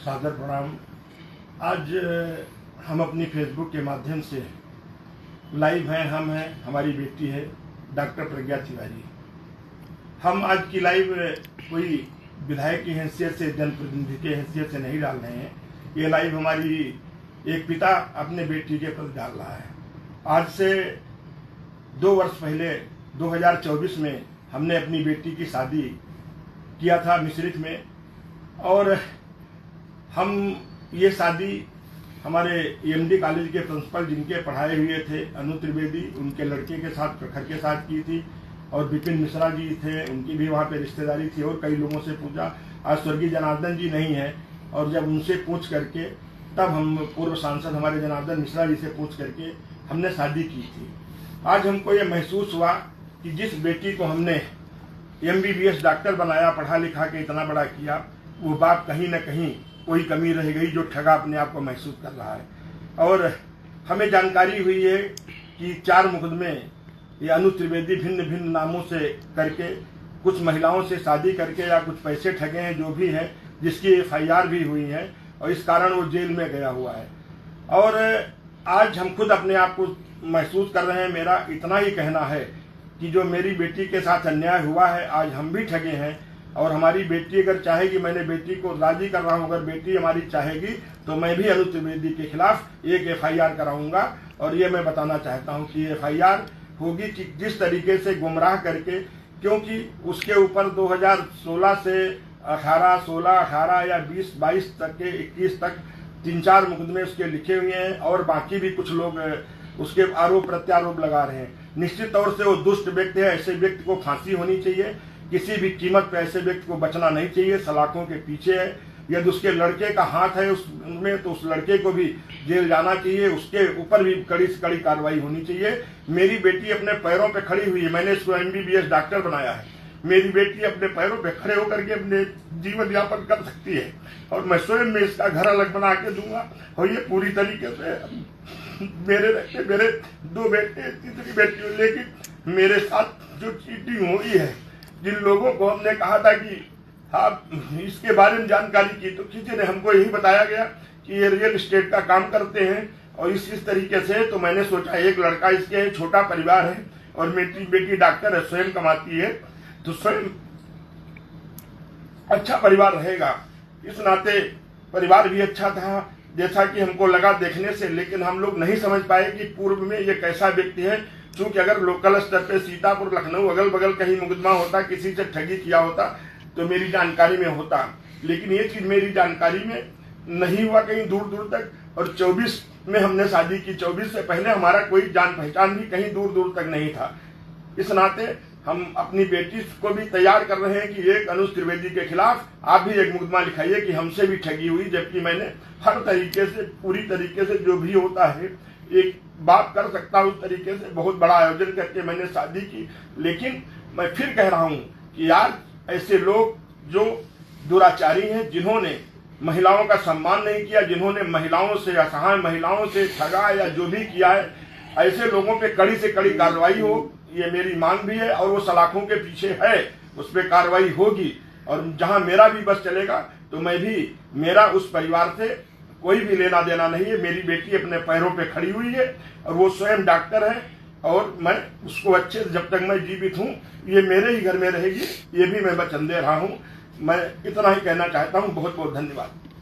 सादर प्रणाम। आज हम अपनी फेसबुक के माध्यम से लाइव हैं। हम हैं, हमारी बेटी है डॉक्टर प्रज्ञा तिवारी। हम आज की लाइव कोई विधायक की हैसियत से, जनप्रतिनिधि की हैसियत से नहीं डाल रहे हैं। ये लाइव हमारी एक पिता अपने बेटी के प्रति डाल रहा है। आज से 2 वर्ष पहले 2024 में हमने अपनी बेटी की शादी किया था मिश्रित में, और हम ये शादी हमारे एमडी कॉलेज के प्रिंसिपल जिनके पढ़ाए हुए थे अनु त्रिवेदी, उनके लड़के के साथ, प्रखर के साथ की थी, और विपिन मिश्रा जी थे, उनकी भी वहाँ पे रिश्तेदारी थी, और कई लोगों से पूछा। आज स्वर्गीय जनार्दन जी नहीं है, और जब उनसे पूछ करके तब हम पूर्व सांसद हमारे जनार्दन मिश्रा जी से पूछ करके हमने शादी की थी। आज हमको ये महसूस हुआ कि जिस बेटी को हमने MBBS डॉक्टर बनाया, पढ़ा लिखा के इतना बड़ा किया, वो बाप कहीं न कहीं कोई कमी रह गई, जो ठगा अपने आप को महसूस कर रहा है। और हमें जानकारी हुई है कि 4 मुकदमे ये अनु त्रिवेदी भिन्न भिन्न नामों से करके कुछ महिलाओं से शादी करके या कुछ पैसे ठगे हैं, जो भी है, जिसकी FIR भी हुई है, और इस कारण वो जेल में गया हुआ है। और आज हम खुद अपने आप को महसूस कर रहे हैं। मेरा इतना ही कहना है कि जो मेरी बेटी के साथ अन्याय हुआ है, आज हम भी ठगे हैं। और हमारी बेटी अगर चाहेगी, मैंने बेटी को राजी कर रहा हूँ, अगर बेटी हमारी चाहेगी तो मैं भी अनु त्रिवेदी के खिलाफ एक FIR कराऊंगा। और ये मैं बताना चाहता हूँ कि FIR होगी कि जिस तरीके से गुमराह करके, क्योंकि उसके ऊपर 2016 से 18, 16, 18 या 20, 22 तक के 21 तक 3-4 मुकदमे उसके लिखे हुए हैं, और बाकी भी कुछ लोग उसके आरोप प्रत्यारोप लगा रहे हैं। निश्चित तौर से वो दुष्ट व्यक्ति है। ऐसे व्यक्ति को फांसी होनी चाहिए। किसी भी कीमत पर ऐसे व्यक्ति को बचना नहीं चाहिए। सलाखों के पीछे है। यदि उसके लड़के का हाथ है उसमें, तो उस लड़के को भी जेल जाना चाहिए। उसके ऊपर भी कड़ी से कड़ी कार्रवाई होनी चाहिए। मेरी बेटी अपने पैरों पे खड़ी हुई है। मैंने इसको MBBS डॉक्टर बनाया है। मेरी बेटी अपने पैरों पे खड़े होकर के अपने जीवन यापन कर सकती है, और मैं स्वयं में इसका घर अलग बना के दूंगा। और ये पूरी तरीके से मेरे 2 बेटे, तीसरी बेटी, लेकिन मेरे साथ जो चीटिंग हुई है, जिन लोगों को हमने कहा था कि आप इसके बारे में जानकारी की, तो किसी ने हमको यही बताया गया कि ये रियल एस्टेट का काम करते हैं और इस तरीके से। तो मैंने सोचा एक लड़का इसके है, छोटा परिवार है, और मेरी बेटी डॉक्टर है, स्वयं कमाती है, तो स्वयं अच्छा परिवार रहेगा। इस नाते परिवार भी अच्छा था जैसा कि हमको लगा देखने से, लेकिन हम लोग नहीं समझ पाए कि पूर्व में ये कैसा व्यक्ति है। चूंकि अगर लोकल स्तर पे सीतापुर, लखनऊ, अगल बगल कहीं मुकदमा होता, किसी से ठगी किया होता, तो मेरी जानकारी में होता, लेकिन ये चीज मेरी जानकारी में नहीं हुआ कहीं दूर दूर तक। और 24 में हमने शादी की। 24 से पहले हमारा कोई जान पहचान भी कहीं दूर दूर तक नहीं था। इस नाते हम अपनी बेटी को भी तैयार कर रहे हैं कि एक अनु त्रिवेदी के खिलाफ आप भी एक मुकदमा लिखाइए कि हमसे भी ठगी हुई, जबकि मैंने हर तरीके से, पूरी तरीके से, जो भी होता है एक बात कर सकता हूँ, उस तरीके से बहुत बड़ा आयोजन करके मैंने शादी की। लेकिन मैं फिर कह रहा हूँ कि यार, ऐसे लोग जो दुराचारी हैं, जिन्होंने महिलाओं का सम्मान नहीं किया, जिन्होंने महिलाओं से, असहाय महिलाओं से ठगा या जो भी किया है, ऐसे लोगों पे कड़ी से कड़ी कार्रवाई हो, ये मेरी मांग भी है। और वो सलाखों के पीछे है, उस पर कार्रवाई होगी। और जहां मेरा भी बस चलेगा, तो मैं भी, मेरा उस परिवार से कोई भी लेना देना नहीं है। मेरी बेटी अपने पैरों पे खड़ी हुई है, और वो स्वयं डॉक्टर है, और मैं उसको अच्छे से, जब तक मैं जीवित हूँ, ये मेरे ही घर में रहेगी, ये भी मैं वचन दे रहा हूँ। मैं इतना ही कहना चाहता हूँ। बहुत बहुत धन्यवाद।